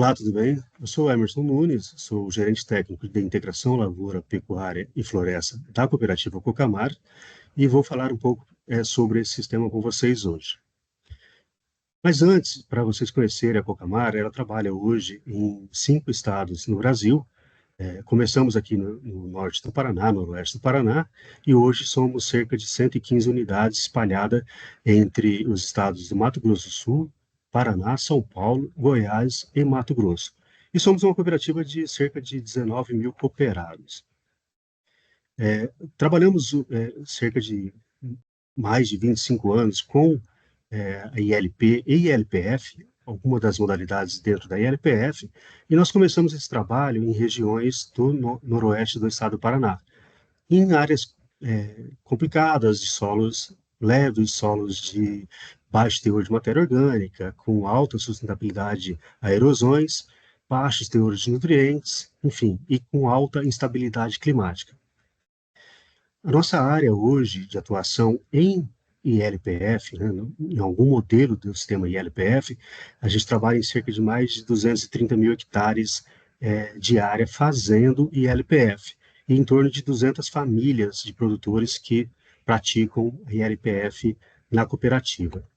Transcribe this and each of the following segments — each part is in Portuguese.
Olá, tudo bem? Eu sou Emerson Nunes, sou gerente técnico de integração lavoura, pecuária e floresta da cooperativa Cocamar e vou falar um pouco sobre esse sistema com vocês hoje. Mas antes, para vocês conhecerem a Cocamar, ela trabalha hoje em 5 estados no Brasil. Começamos aqui no norte do Paraná, no oeste do Paraná, e hoje somos cerca de 115 unidades espalhadas entre os estados do Mato Grosso do Sul, Paraná, São Paulo, Goiás e Mato Grosso. E somos uma cooperativa de cerca de 19 mil cooperados. Trabalhamos cerca de mais de 25 anos com a ILP e ILPF, alguma das modalidades dentro da ILPF, e nós começamos esse trabalho em regiões do noroeste do estado do Paraná, em áreas complicadas, de solos leves, solos de baixo teor de matéria orgânica, com alta sustentabilidade a erosões, baixos teores de nutrientes, enfim, e com alta instabilidade climática. A nossa área hoje de atuação em ILPF, né, em algum modelo do sistema ILPF, a gente trabalha em cerca de mais de 230 mil hectares de área fazendo ILPF, e em torno de 200 famílias de produtores que praticam ILPF na cooperativa.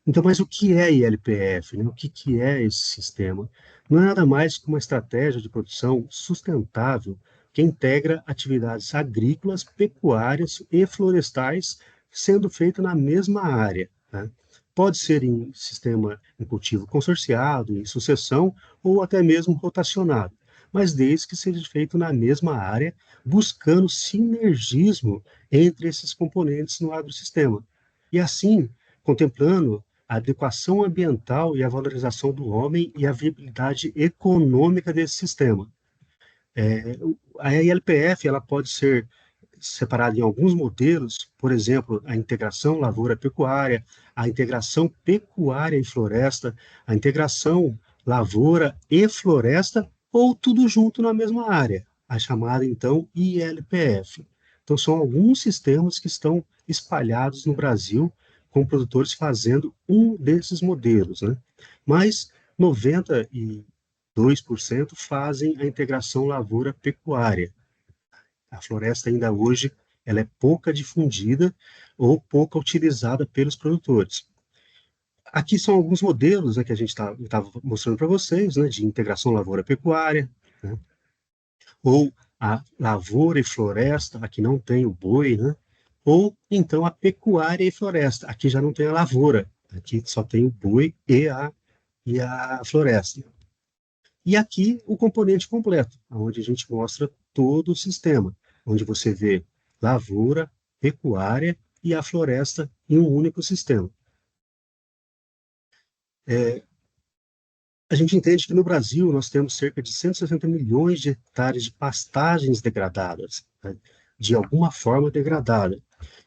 Então, mas o que é ILPF, né? O que é esse sistema? Não é nada mais que uma estratégia de produção sustentável que integra atividades agrícolas, pecuárias e florestais, sendo feito na mesma área, né? Pode ser em sistema em cultivo consorciado, em sucessão ou até mesmo rotacionado, mas desde que seja feito na mesma área, buscando sinergismo entre esses componentes no agrossistema. E assim, contemplando a adequação ambiental e a valorização do homem e a viabilidade econômica desse sistema. A ILPF ela pode ser separada em alguns modelos, por exemplo, a integração lavoura-pecuária, a integração pecuária e floresta, a integração lavoura e floresta, ou tudo junto na mesma área, a chamada, então, ILPF. Então, são alguns sistemas que estão espalhados no Brasil, com produtores fazendo um desses modelos, né? Mas 92% fazem a integração lavoura-pecuária. A floresta ainda hoje ela é pouca difundida ou pouca utilizada pelos produtores. Aqui são alguns modelos, né, que a gente estava mostrando para vocês, né, de integração lavoura-pecuária, né, ou a lavoura e floresta, aqui não tem o boi, né, ou então a pecuária e floresta, aqui já não tem a lavoura, aqui só tem o boi e a floresta. E aqui o componente completo, onde a gente mostra todo o sistema, onde você vê lavoura, pecuária e a floresta em um único sistema. A gente entende que no Brasil nós temos cerca de 160 milhões de hectares de pastagens degradadas, né, de alguma forma degradada,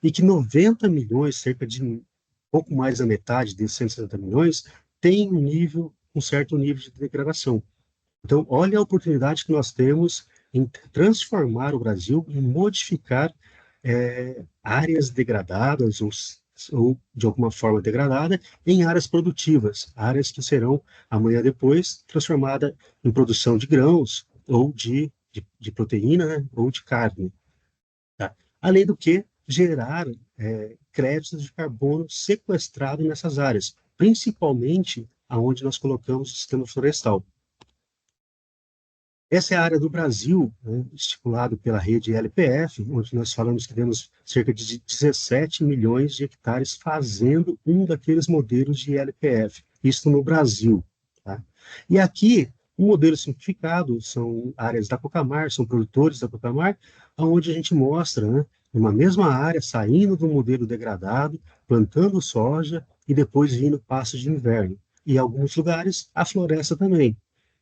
e que 90 milhões, cerca de pouco mais da metade desses 160 milhões, tem um certo nível de degradação. Então, olha a oportunidade que nós temos em transformar o Brasil, em modificar áreas degradadas ou, de alguma forma degradada em áreas produtivas, áreas que serão, amanhã depois, transformadas em produção de grãos ou de proteína, né, ou de carne. Tá? Além do que, gerar créditos de carbono sequestrado nessas áreas, principalmente aonde nós colocamos o sistema florestal. Essa é a área do Brasil, né, estipulado pela rede LPF, onde nós falamos que temos cerca de 17 milhões de hectares fazendo um daqueles modelos de LPF, isso no Brasil. Tá? E aqui, um modelo simplificado, são áreas da Cocamar, são produtores da Cocamar, onde a gente mostra, né, uma mesma área, saindo do modelo degradado, plantando soja e depois vindo pasto de inverno. E em alguns lugares, a floresta também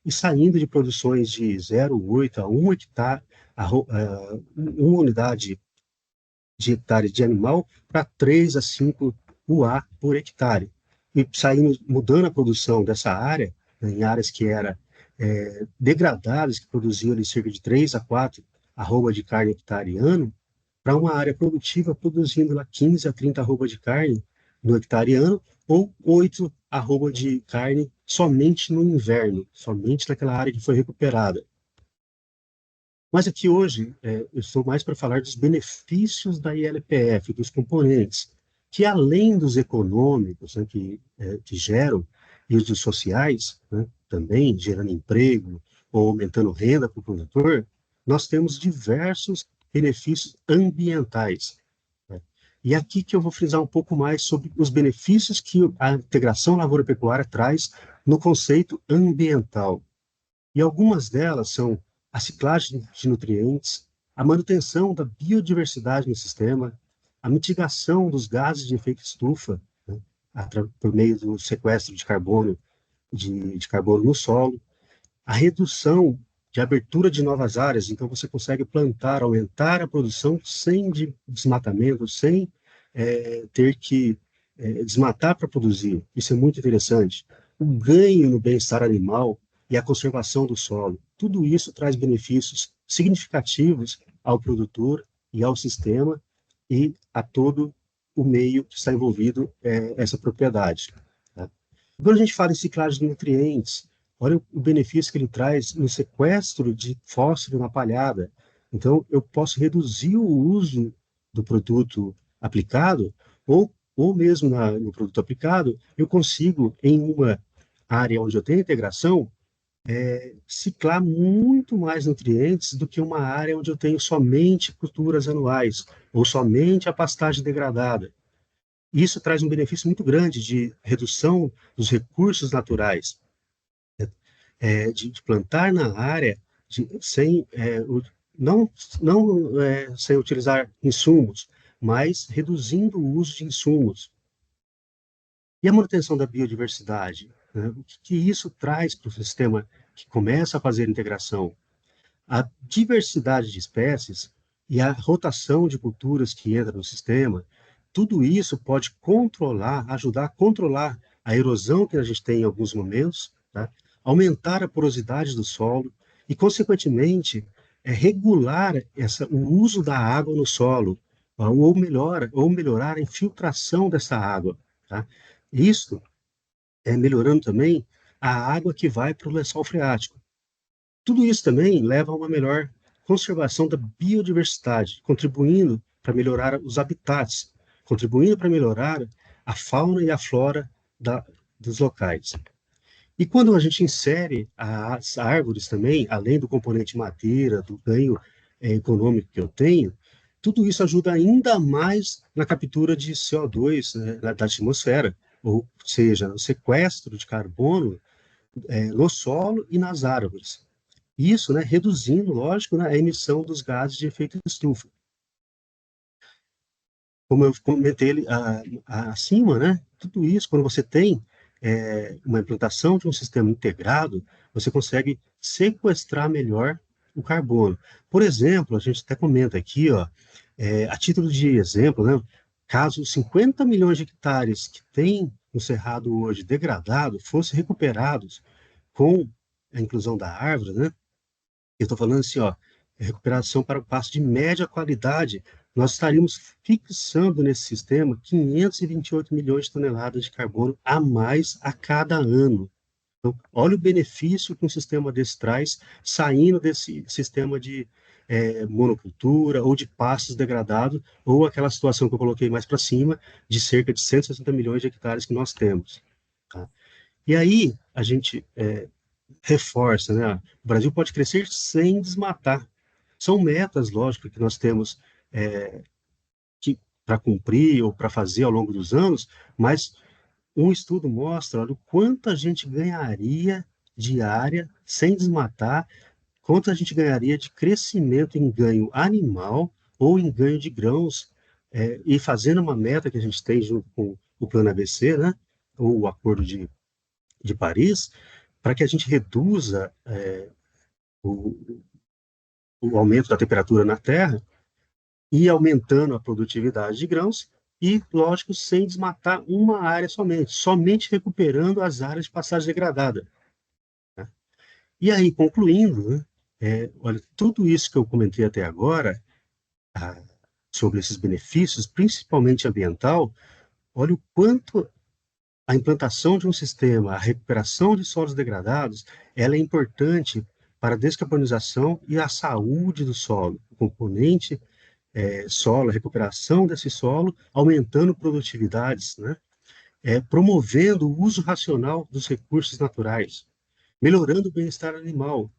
e saindo de produções de 0,8 a 1 hectare, uma unidade de hectare de animal, para 3 a 5 UA por hectare. E saindo, mudando a produção dessa área, né, em áreas que eram degradadas, que produziam ali cerca de 3 a 4 arroba de carne hectare ano, para uma área produtiva produzindo lá 15 a 30 arroba de carne no hectare ano, ou 8 arroba de carne somente no inverno, somente naquela área que foi recuperada. Mas aqui hoje, eu estou mais para falar dos benefícios da ILPF, dos componentes, que além dos econômicos, né, que geram, e os dos sociais, né, também gerando emprego ou aumentando renda para o produtor, nós temos diversos benefícios ambientais, né? E aqui que eu vou frisar um pouco mais sobre os benefícios que a integração lavoura-pecuária traz no conceito ambiental. E algumas delas são a ciclagem de nutrientes, a manutenção da biodiversidade no sistema, a mitigação dos gases de efeito estufa, né, por meio do sequestro de carbono no solo, a redução de abertura de novas áreas, então você consegue plantar, aumentar a produção sem desmatamento, sem ter que desmatar para produzir. Isso é muito interessante. O ganho no bem-estar animal e a conservação do solo. Tudo isso traz benefícios significativos ao produtor e ao sistema e a todo o meio que está envolvido essa propriedade. Tá? Quando a gente fala em ciclagem de nutrientes, olha o benefício que ele traz no sequestro de fósforo na palhada. Então, eu posso reduzir o uso do produto aplicado, ou mesmo no produto aplicado, eu consigo, em uma área onde eu tenho integração, ciclar muito mais nutrientes do que uma área onde eu tenho somente culturas anuais, ou somente a pastagem degradada. Isso traz um benefício muito grande de redução dos recursos naturais, de plantar na área sem, não, sem utilizar insumos, mas reduzindo o uso de insumos. E a manutenção da biodiversidade, né? O que isso traz para o sistema que começa a fazer integração? A diversidade de espécies e a rotação de culturas que entra no sistema, tudo isso pode controlar, ajudar a controlar a erosão que a gente tem em alguns momentos, tá? Aumentar a porosidade do solo e, consequentemente, regular o uso da água no solo, ou melhorar a infiltração dessa água. Tá? Isso melhorando também a água que vai para o lençol freático. Tudo isso também leva a uma melhor conservação da biodiversidade, contribuindo para melhorar os habitats, contribuindo para melhorar a fauna e a flora dos locais. E quando a gente insere as árvores também, além do componente madeira, do ganho econômico que eu tenho, tudo isso ajuda ainda mais na captura de CO2, né, da atmosfera, ou seja, no sequestro de carbono no solo e nas árvores. Isso, né, reduzindo, lógico, né, a emissão dos gases de efeito estufa. Como eu comentei acima, né, tudo isso, quando você tem uma implantação de um sistema integrado, você consegue sequestrar melhor o carbono. Por exemplo, a gente até comenta aqui, ó, a título de exemplo, né, caso 50 milhões de hectares que tem no Cerrado hoje degradado fossem recuperados com a inclusão da árvore, né, eu estou falando assim, ó, recuperação para o pasto de média qualidade, nós estaríamos fixando nesse sistema 528 milhões de toneladas de carbono a mais a cada ano. Então, olha o benefício que um sistema desse traz, saindo desse sistema de monocultura ou de pastos degradados, ou aquela situação que eu coloquei mais para cima, de cerca de 160 milhões de hectares que nós temos. Tá? E aí, a gente reforça, né? O Brasil pode crescer sem desmatar. São metas, lógico, que nós temos para cumprir ou para fazer ao longo dos anos, mas um estudo mostra, olha, o quanto a gente ganharia de área sem desmatar, quanto a gente ganharia de crescimento em ganho animal ou em ganho de grãos, e fazendo uma meta que a gente tem junto com o Plano ABC, né, ou o Acordo de Paris, para que a gente reduza o, o aumento da temperatura na Terra e aumentando a produtividade de grãos e, lógico, sem desmatar uma área somente recuperando as áreas de passagem degradada. Né? E aí, concluindo, né, olha, tudo isso que eu comentei até agora, ah, sobre esses benefícios, principalmente ambiental, olha o quanto a implantação de um sistema, a recuperação de solos degradados, ela é importante para a descarbonização e a saúde do solo. O componente solo, a recuperação desse solo, aumentando produtividades, né? Promovendo o uso racional dos recursos naturais, melhorando o bem-estar animal,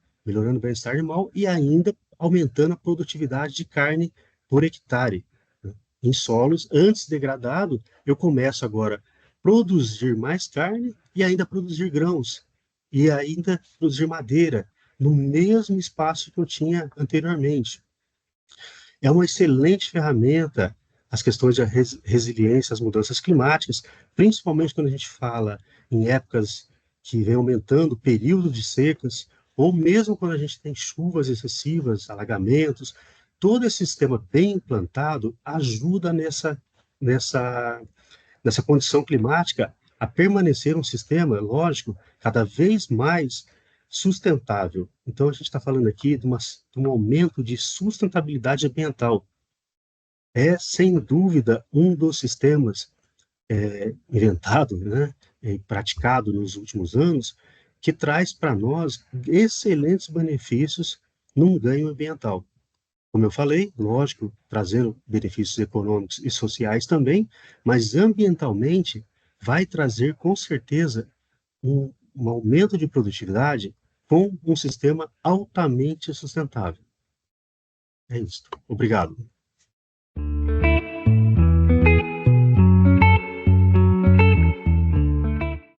e ainda aumentando a produtividade de carne por hectare. Né? Em solos antes degradado, eu começo agora a produzir mais carne e ainda produzir grãos e ainda produzir madeira no mesmo espaço que eu tinha anteriormente. É uma excelente ferramenta as questões de resiliência às mudanças climáticas, principalmente quando a gente fala em épocas que vem aumentando o período de secas, ou mesmo quando a gente tem chuvas excessivas, alagamentos, todo esse sistema bem implantado ajuda nessa, nessa condição climática a permanecer um sistema, lógico, cada vez mais sustentável. Então, a gente está falando aqui de um aumento de sustentabilidade ambiental. É, sem dúvida, um dos sistemas inventado, né, e praticado nos últimos anos, que traz para nós excelentes benefícios num ganho ambiental. Como eu falei, lógico, trazendo benefícios econômicos e sociais também, mas ambientalmente vai trazer com certeza um aumento de produtividade com um sistema altamente sustentável. É isso. Obrigado.